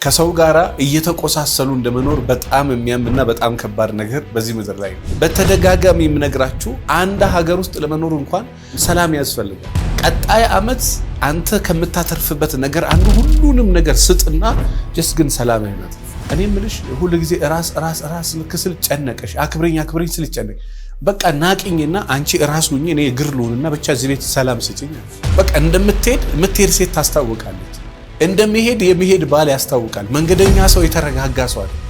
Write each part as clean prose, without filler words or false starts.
ከሰው ጋራ እየተቆሳሰሉ እንደመኖር በጣም የሚያምና በጣም ከባድ ነገር በዚህ ምድር ላይ ነው። በተደጋጋሚ የምነግራችሁ አንድ ሀገር ውስጥ ለመኖር እንኳን ሰላም ያስፈልጋል። ቀጣይ ዓመት አንተ ከምታተርፍበት ነገር አንዱ ሁሉንም ነገር ስጥና ጀስ ግን ሰላም አይናት። እኔ ምልሽ ሁሉ ጊዜ ራስ ልክስል ጨነቀሽ፣ አክብረኝ ስል ጨነቀሽ። በቃ ናቂኝና አንቺ ራስ ሁኚ፣ እኔ እግር ልሁንና ብቻ እዚህ ቤት ሰላም ስጪኝ። በቃ እንደምትሄድ ሴት ታስታውቃለች። እንደሚሄድ የሚሄድ ባል ያስታውቃል። መንገደኛ ሰው የተረጋጋ ሰው አይደል።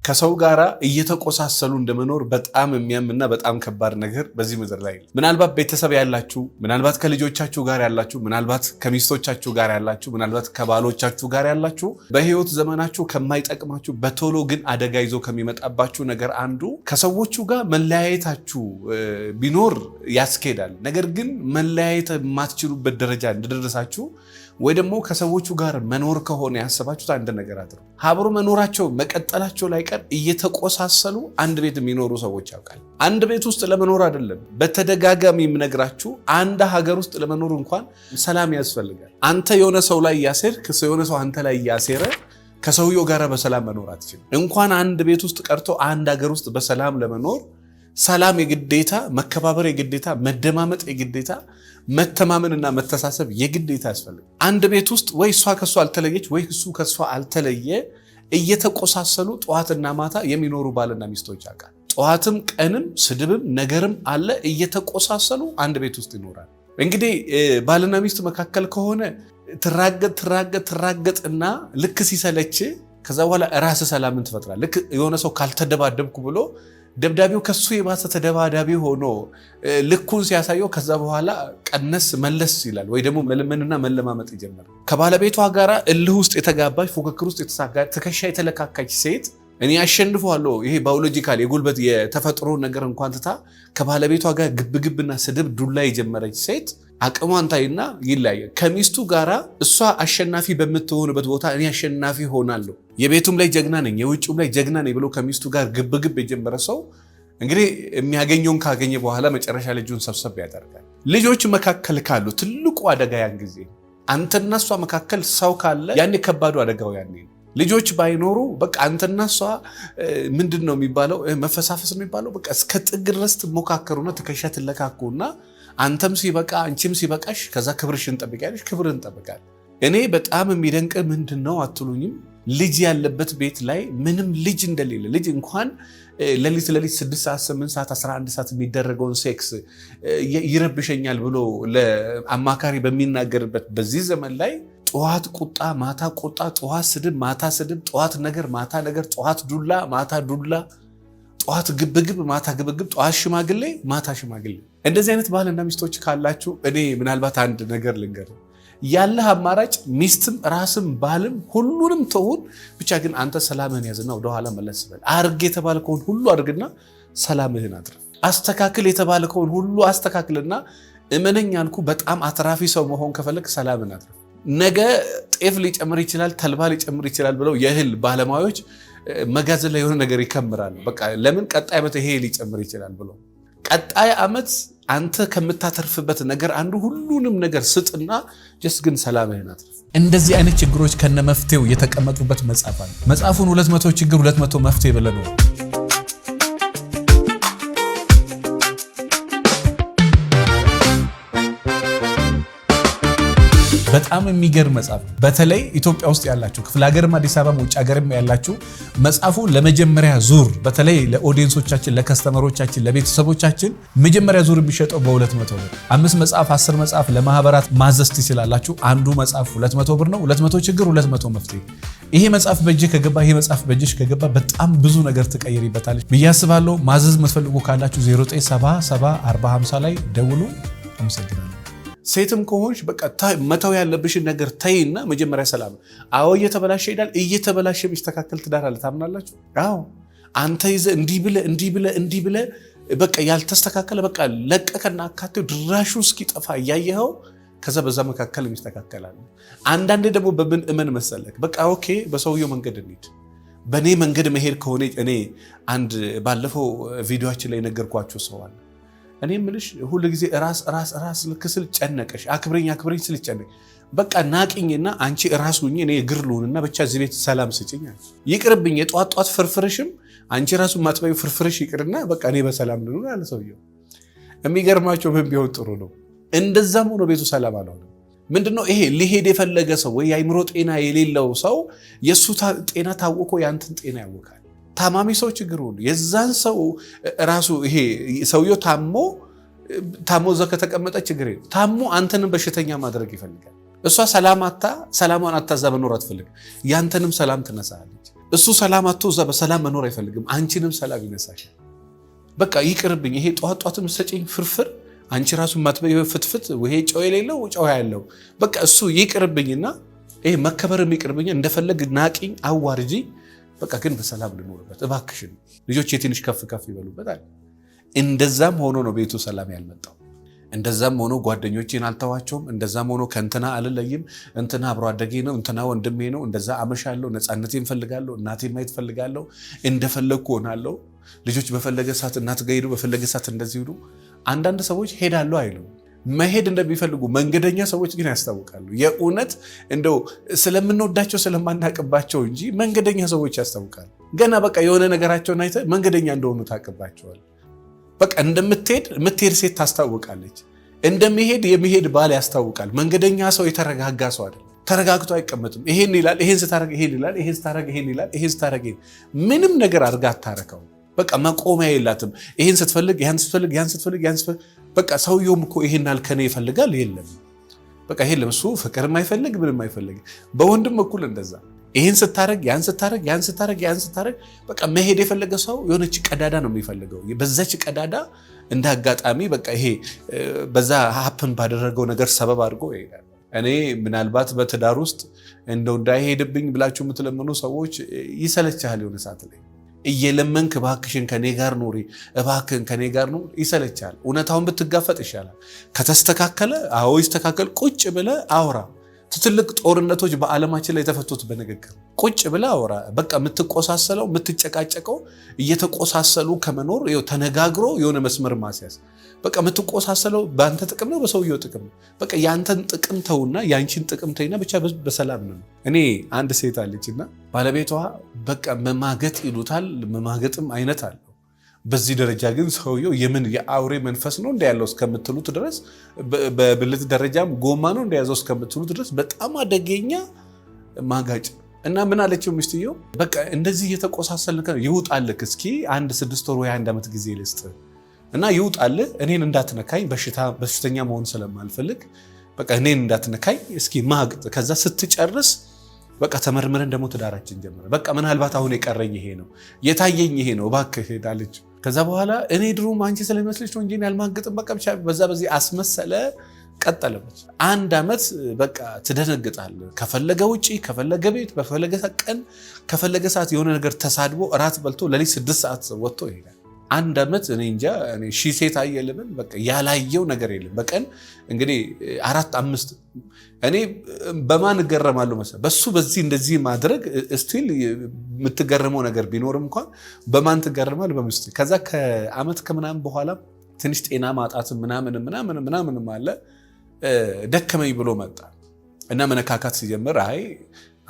ከሰው ጋራ እየተቆሳሰሉ እንደመኖር በጣም የሚያምና በጣም ከባድ ነገር በዚህ ምድር ላይ ነው። ምናልባት ቤተሰብ ያላችሁ፣ ምናልባት ከልጆቻችሁ ጋር ያላችሁ፣ ምናልባት ከሚስቶቻችሁ ጋር ያላችሁ፣ ምናልባት ከባሎቻችሁ ጋር ያላችሁ በህይወት ዘመናችሁ ከማይጠቅማችሁ በቶሎ ግን አደጋ ይዞ ከሚመጣባችሁ ነገር አንዱ ከሰዎቹ ጋር መለያየታችሁ ቢኖር ያስኬዳል። ነገር ግን መለያየት የማትችሉበት ደረጃ እንደደረሳችሁ ወይ ደግሞ ከሰዎቹ ጋር መኖር ከሆነ ያሰባችሁት አንድ ነገር አድርጉ። አብሮ መኖራቸው መቀጠላቸው ላይ ቀር እየተቆሳሰሉ አንድ ቤት የሚኖሩ ሰዎች ያውቃል። አንድ ቤት ውስጥ ለመኖር አይደለም በተደጋጋሚ የምነግራችሁ አንድ ሀገር ውስጥ ለመኖር እንኳን ሰላም ያስፈልጋል። አንተ የሆነ ሰው ላይ እያሴርክ የሆነ ሰው አንተ ላይ እያሴረ ከሰውየው ጋር በሰላም መኖር አትችልም። እንኳን አንድ ቤት ውስጥ ቀርቶ አንድ ሀገር ውስጥ በሰላም ለመኖር ሰላም የግዴታ፣ መከባበር የግዴታ፣ መደማመጥ የግዴታ፣ መተማመንና መተሳሰብ የግዴታ ያስፈልጋል። አንድ ቤት ውስጥ ወይ እሷ ከሷ አልተለየች ወይ እሱ ከሷ አልተለየ እየተቆሳሰሉ ጠዋትና ማታ የሚኖሩ ባልና ሚስቶች ያውቃል። ጠዋትም ቀንም ስድብም ነገርም አለ፣ እየተቆሳሰሉ አንድ ቤት ውስጥ ይኖራል። እንግዲህ ባልና ሚስት መካከል ከሆነ ትራገጥና ልክ ሲሰለች ከዛ በኋላ ራስ ሰላምን ትፈጥራል። ልክ የሆነ ሰው ካልተደባደብኩ ብሎ ደብዳቤው ከሱ የባሰ ተደባዳቢ ሆኖ ልኩን ሲያሳየው ከዛ በኋላ ቀነስ መለስ ይላል፣ ወይ ደግሞ መልመንና መለማመጥ ይጀምራል። ከባለቤቷ ጋር እልህ ውስጥ የተጋባች ፉክክር ውስጥ የተሳጋች ትከሻ የተለካካች ሴት እኔ አሸንፈዋለሁ ይሄ ባዮሎጂካል የጉልበት የተፈጥሮ ነገር እንኳን ትታ ከባለቤቷ ጋር ግብግብና ስድብ ዱላ የጀመረች ሴት አቅሟን ታይና ይለያያል። ከሚስቱ ጋራ እሷ አሸናፊ በምትሆንበት ቦታ እኔ አሸናፊ ሆናለሁ፣ የቤቱም ላይ ጀግና ነኝ፣ የውጭም ላይ ጀግና ነኝ ብሎ ከሚስቱ ጋር ግብግብ የጀመረ ሰው እንግዲህ የሚያገኘውን ካገኘ በኋላ መጨረሻ ልጁን ሰብሰብ ያደርጋል። ልጆች መካከል ካሉ ትልቁ አደጋ ያን ጊዜ አንተና እሷ መካከል ሰው ካለ ያኔ ከባዱ አደጋው ያኔ ነው። ልጆች ባይኖሩ በቃ አንተና እሷ ምንድን ነው የሚባለው መፈሳፈስ የሚባለው በቃ እስከ ጥግ ድረስ ትሞካከሩና ትከሻ ትለካኩና አንተም ሲበቃ አንቺም ሲበቃሽ ከዛ ክብርሽን ጠብቂያለሽ፣ ክብርን ጠብቃል። እኔ በጣም የሚደንቅ ምንድን ነው አትሉኝም? ልጅ ያለበት ቤት ላይ ምንም ልጅ እንደሌለ ልጅ እንኳን ሌሊት 6 ሰዓት 8 ሰዓት 11 ሰዓት የሚደረገውን ሴክስ ይረብሸኛል ብሎ ለአማካሪ በሚናገርበት በዚህ ዘመን ላይ ጠዋት ቁጣ ማታ ቁጣ፣ ጠዋት ስድብ ማታ ስድብ፣ ጠዋት ነገር ማታ ነገር፣ ጠዋት ዱላ ማታ ዱላ፣ ጠዋት ግብግብ ማታ ግብግብ፣ ጠዋት ሽማግሌ ማታ ሽማግሌ። እንደዚህ አይነት ባልና ሚስቶች ካላችሁ እኔ ምናልባት አንድ ነገር ልንገር፣ ያለህ አማራጭ ሚስትም ራስም ባልም ሁሉንም ተውን፣ ብቻ ግን አንተ ሰላምህን ያዝና ወደኋላ መለስ በል። አርግ የተባልከውን ሁሉ አድርግና ሰላምህን አድርግ። አስተካክል የተባልከውን ሁሉ አስተካክልና እመነኝ አልኩ በጣም አትራፊ ሰው መሆን ከፈለግ ሰላምህን አድርግ። ነገ ጤፍ ሊጨምር ይችላል፣ ተልባ ሊጨምር ይችላል ብለው የእህል ባለሙያዎች መጋዘን ላይ የሆነ ነገር ይከምራሉ። በቃ ለምን ቀጣይ ዓመት ይሄ ሊጨምር ይችላል ብለው ቀጣይ ዓመት አንተ ከምታተርፍበት ነገር አንዱ ሁሉንም ነገር ስጥና ጀስ ግን ሰላምህን አትርፍ። እንደዚህ አይነት ችግሮች ከነ መፍትሄው የተቀመጡበት መጽሐፍ አለ። መጽሐፉን 200 ችግር 200 መፍትሄ ብለን ነው። በጣም የሚገርም መጽሐፍ። በተለይ ኢትዮጵያ ውስጥ ያላችሁ ክፍለ ሀገርም አዲስ አበባም ውጭ ሀገርም ያላችሁ መጽሐፉ ለመጀመሪያ ዙር በተለይ ለኦዲየንሶቻችን፣ ለከስተመሮቻችን፣ ለቤተሰቦቻችን መጀመሪያ ዙር የሚሸጠው በ200 ብር 5 መጽሐፍ 10 መጽሐፍ ለማህበራት ማዘዝ ትችላላችሁ። አንዱ መጽሐፍ 200 ብር ነው። 200 ችግር 200 መፍትሄ። ይሄ መጽሐፍ በእጅህ ከገባ ይሄ መጽሐፍ በእጅሽ ከገባ በጣም ብዙ ነገር ትቀይሪበታለች ብዬ አስባለሁ። ማዘዝ የምትፈልጉ ካላችሁ 09774050 ላይ ደውሉ። አመሰግናለሁ። ሴትም ከሆንሽ በቃ መተው ያለብሽን ነገር ተይና መጀመሪያ ሰላም። አዎ እየተበላሸ ይሄዳል። እየተበላሸ የሚስተካከል ትዳር አለ። ታምናላችሁ? አዎ አንተ ይዘህ እንዲህ ብለህ በቃ ያልተስተካከለ በቃ ለቀቀና አካቴው ድራሹ እስኪጠፋ እያየኸው ከዛ በዛ መካከል የሚስተካከላል። አንዳንዴ ደግሞ በምን እመን መሰለክ በቃ ኦኬ በሰውየው መንገድ እንሂድ፣ በእኔ መንገድ መሄድ ከሆነ እኔ አንድ ባለፈው ቪዲዮችን ላይ ነገርኳችሁ ሰው አለ እኔ የምልሽ ሁሉ ጊዜ ራስ ልክስል ጨነቀሽ፣ አክብረኝ ስል ጨነቀሽ። በቃ ናቅኝና አንቺ ራስ ሁኚ፣ እኔ እግር ልሁንና ብቻ እዚህ ቤት ሰላም ስጭኝ። ይቅርብኝ የጧት ፍርፍርሽም አንቺ ራሱ ማጥበዩ ፍርፍርሽ ይቅርና በቃ እኔ በሰላም ልሁን አለ ሰውየው። የሚገርማቸው ምን ቢሆን ጥሩ ነው? እንደዛም ሆኖ ቤቱ ሰላም አልሆነም። ምንድነው ይሄ? ሊሄድ የፈለገ ሰው ወይ የአይምሮ ጤና የሌለው ሰው የእሱ ጤና ታውቆ ያንተን ጤና ያውቃል። ታማሚ ሰው ችግር ሁሉ የዛን ሰው ራሱ ይሄ ሰውየው ታሞ እዛ ከተቀመጠ ችግር የለም። ታሞ አንተንም በሽተኛ ማድረግ ይፈልጋል። እሷ ሰላሟን አታ እዛ መኖር አትፈልግም። ያንተንም ሰላም ትነሳለች። እሱ ሰላም አቶ እዛ በሰላም መኖር አይፈልግም። አንቺንም ሰላም ይነሳሻል። በቃ ይቅርብኝ ይሄ ጧት ሰጪኝ ፍርፍር አንቺ ራሱ ማትበይ ፍትፍት ወይ ጨው የሌለው ጨው ያለው በቃ እሱ ይቅርብኝና ይሄ መከበርም ይቅርብኝ። እንደፈለግ ናቂኝ አዋርጂ በቃ ግን በሰላም ልኖርበት እባክሽን። ልጆች የትንሽ ከፍ ይበሉበት አለ። እንደዛም ሆኖ ነው ቤቱ ሰላም ያልመጣው። እንደዛም ሆኖ ጓደኞቼን አልተዋቸውም። እንደዛም ሆኖ ከእንትና አልለይም፣ እንትና አብሮ አደጌ ነው፣ እንትና ወንድሜ ነው። እንደዛ አመሻለሁ፣ ነፃነቴን ፈልጋለሁ፣ እናቴን ማየት ፈልጋለሁ፣ እንደፈለግኩ ሆናለሁ። ልጆች በፈለገ ሰዓት እናት ጋር ሄዱ፣ በፈለገ ሰዓት እንደዚህ ሄዱ። አንዳንድ ሰዎች ሄዳለሁ አይሉ መሄድ እንደሚፈልጉ መንገደኛ ሰዎች ግን ያስታውቃሉ። የእውነት እንደው ስለምንወዳቸው ስለማናቅባቸው እንጂ መንገደኛ ሰዎች ያስታውቃሉ። ገና በቃ የሆነ ነገራቸውን አይተህ መንገደኛ እንደሆኑ ታቅባቸዋል። በቃ የምትሄድ ሴት ታስታውቃለች። የሚሄድ ባል ያስታውቃል። መንገደኛ ሰው የተረጋጋ ሰው አይደለም። ተረጋግቶ አይቀመጥም። ይሄን ይላል፣ ይሄን ስታረግ ይሄን ይላል፣ ይሄን ስታረግ ይሄን ይላል፣ ይሄን ስታረግ ምንም ነገር አድርጋ አታረከው። በቃ መቆሚያ የላትም። ይሄን ስትፈልግ ያን ስትፈልግ ያን ስትፈልግ ያን ስትፈልግ በቃ ሰውየውም እኮ ይሄን አልከነ ይፈልጋል የለም። በቃ የለም እሱ ፍቅርም አይፈልግ ምንም አይፈልግ። በወንድም እኩል እንደዛ ይሄን ስታረግ ያን ስታረግ ያን ስታረግ ያን ስታረግ በቃ መሄድ የፈለገ ሰው የሆነች ቀዳዳ ነው የሚፈልገው። በዛች ቀዳዳ እንደ አጋጣሚ በቃ ይሄ በዛ ሀፕን ባደረገው ነገር ሰበብ አድርጎ ይሄዳል። እኔ ምናልባት በትዳር ውስጥ እንደው እንዳይሄድብኝ ብላችሁ የምትለምኑ ሰዎች ይሰለቻል። የሆነ ሰዓት ላይ እየለመንክ እባክሽን ከኔ ጋር ኑሪ፣ እባክህን ከኔ ጋር ኑሪ ይሰለቻል። እውነታውን ብትጋፈጥ ይሻላል። ከተስተካከለ አዎ ይስተካከል። ቁጭ ብለህ አውራ። ትልቅ ጦርነቶች በዓለማችን ላይ የተፈቱት በንግግር ቁጭ ብለህ አውራ። በቃ የምትቆሳሰለው የምትጨቃጨቀው እየተቆሳሰሉ ከመኖር ተነጋግሮ የሆነ መስመር ማስያዝ። በቃ የምትቆሳሰለው በአንተ ጥቅም ነው በሰውየው ጥቅም ነው። በቃ ያንተን ጥቅም ተውና ያንቺን ጥቅም ተይና ብቻ በሰላም ነው። እኔ አንድ ሴት አለችና ባለቤቷ በቃ መማገጥ ይሉታል። መማገጥም አይነት አለው። በዚህ ደረጃ ግን ሰውየው የምን የአውሬ መንፈስ ነው እንደያለው እስከምትሉት ድረስ በብልት ደረጃም ጎማ ነው እንደያዘው እስከምትሉት ድረስ በጣም አደገኛ ማጋጭ እና ምን አለችው ሚስትየው በቃ እንደዚህ እየተቆሳሰልን ይውጣልክ እስኪ 1-6 ወር ወይ 1 ዓመት ጊዜ ልስጥ እና ይውጣልህ እኔን እንዳትነካኝ በሽተኛ መሆን ስለማልፈልግ በቃ እኔን እንዳትነካኝ እስኪ ማግጥ ከዛ ስትጨርስ በቃ ተመርምረን ደግሞ ትዳራችን ጀመረ። በቃ ምናልባት አሁን የቀረኝ ይሄ ነው የታየኝ ይሄ ነው እባክህ ሄዳለች። ከዛ በኋላ እኔ ድሮም አንቺ ስለሚመስልሽ ነው እንጂ ያልማግጥም በቃ ብቻ በዚህ አስመሰለ ቀጠለች። 1 ዓመት በቃ ትደነግጣለህ። ከፈለገ ውጪ ከፈለገ ቤት በፈለገ ቀን ከፈለገ ሰዓት የሆነ ነገር ተሳድቦ እራት በልቶ ለሊት 6 ሰዓት ወጥቶ ይሄዳል። 1 ዓመት እኔ እንጃ እኔ ሴት አየለምን በቃ ያላየው ነገር የለም። በቀን እንግዲህ 4-5 እኔ በማን እገረማለሁ መሰለህ በሱ በዚህ እንደዚህ ማድረግ ስቲል የምትገረመው ነገር ቢኖርም እንኳን በማን ትገረማለህ በሚስት። ከዛ ከዓመት ከምናምን በኋላ ትንሽ ጤና ማጣት ምናምን አለ ደከመኝ ብሎ መጣ እና መነካካት ሲጀምር አይ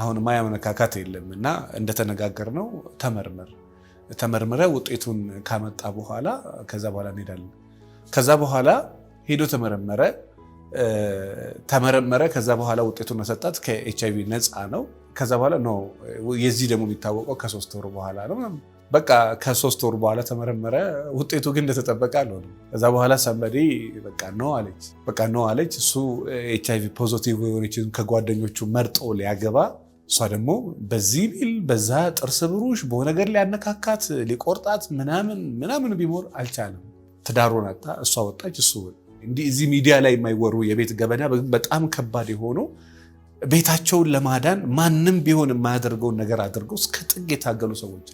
አሁን ማያ መነካካት የለም እና እንደተነጋገርነው ተመርምረ ውጤቱን ካመጣ በኋላ ከዛ በኋላ እንሄዳለን። ከዛ በኋላ ሄዶ ተመረመረ። ከዛ በኋላ ውጤቱን መሰጣት ከኤችአይቪ ነፃ ነው። ከዛ በኋላ ነው የዚህ ደግሞ የሚታወቀው ከ3 ወር በኋላ ነው። በቃ ከ3 ወር በኋላ ተመረመረ። ውጤቱ ግን እንደተጠበቀ አልሆነም። ከዛ በኋላ ሰንበዴ በቃ ነው አለች። እሱ ኤችአይቪ ፖዚቲቭ የሆነችን ከጓደኞቹ መርጦ ሊያገባ እሷ ደግሞ በዚህ ቢል በዛ ጥርስ ብሩሽ በሆነ ነገር ሊያነካካት ሊቆርጣት ምናምን ቢሞር አልቻለም። ትዳሩን አጣ። እሷ ወጣች፣ እሱ እንዲህ እዚህ ሚዲያ ላይ የማይወሩ የቤት ገበና በጣም ከባድ የሆኑ ቤታቸውን ለማዳን ማንም ቢሆን የማያደርገውን ነገር አድርገው እስከ ጥግ የታገሉ ሰዎች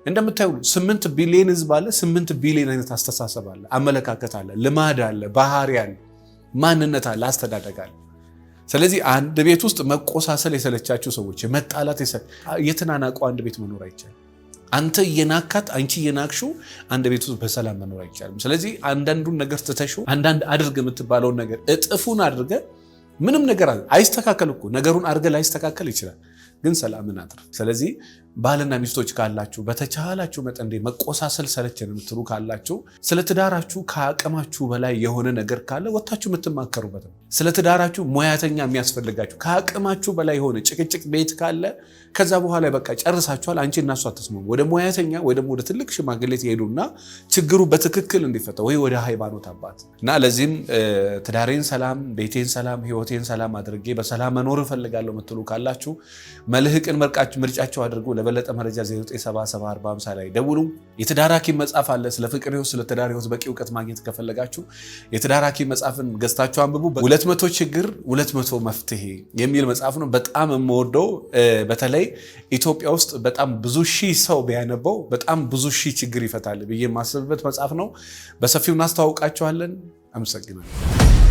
እንደምታዩ 8 ቢሊዮን ህዝብ አለ። 8 ቢሊዮን አይነት አስተሳሰብ አለ፣ አመለካከት አለ፣ ልማድ አለ፣ ባህሪ አለ፣ ማንነት አለ፣ አስተዳደግ አለ። ስለዚህ አንድ ቤት ውስጥ መቆሳሰል የሰለቻችሁ ሰዎች መጣላት የተናናቁ አንድ ቤት መኖር አይቻልም። አንተ የናካት አንቺ የናክሹ አንድ ቤት ውስጥ በሰላም መኖር አይቻልም። ስለዚህ አንዳንዱን ነገር ትተሹ አንዳንድ አድርግ የምትባለውን ነገር እጥፉን አድርገ ምንም ነገር አይስተካከል እኮ ነገሩን አድርገ ላይስተካከል ይችላል፣ ግን ሰላምን አድርግ። ስለዚህ ባልና ሚስቶች ካላችሁ በተቻላችሁ መጠን መቆሳሰል ሰለቸን የምትሉ ካላችሁ ስለ ትዳራችሁ ከአቅማችሁ በላይ የሆነ ነገር ካለ ወጣችሁ የምትማከሩበት ነው። ስለ ትዳራችሁ ሙያተኛ የሚያስፈልጋችሁ ከአቅማችሁ በላይ የሆነ ጭቅጭቅ ቤት ካለ ከዛ በኋላ በቃ ጨርሳችኋል፣ አንቺ እና እሷ ተስማሙ፣ ወደ ሙያተኛ ወይ ደግሞ ወደ ትልቅ ሽማግሌ ትሄዱና ችግሩ በትክክል እንዲፈታ ወይ ወደ ሃይማኖት አባት እና ለዚህም ትዳሬን ሰላም፣ ቤቴን ሰላም፣ ህይወቴን ሰላም አድርጌ በሰላም መኖር እፈልጋለሁ የምትሉ ካላችሁ መልህቅን ምርጫቸው አድርጉ። ለበለጠ መረጃ 09774050 ላይ ደውሉ። የትዳር ሐኪም መጽሐፍ አለ። ስለ ፍቅር ህይወት፣ ስለ ትዳር ህይወት በቂ እውቀት ማግኘት ከፈለጋችሁ የትዳር ሐኪም መጽሐፍን ገዝታችሁ አንብቡ። 200 ችግር 200 መፍትሄ የሚል መጽሐፍ ነው። በጣም የምወደው በተለይ ኢትዮጵያ ውስጥ በጣም ብዙ ሺህ ሰው ቢያነበው በጣም ብዙ ሺህ ችግር ይፈታል ብዬ የማስብበት መጽሐፍ ነው። በሰፊው እናስተዋውቃችኋለን። አመሰግናለሁ።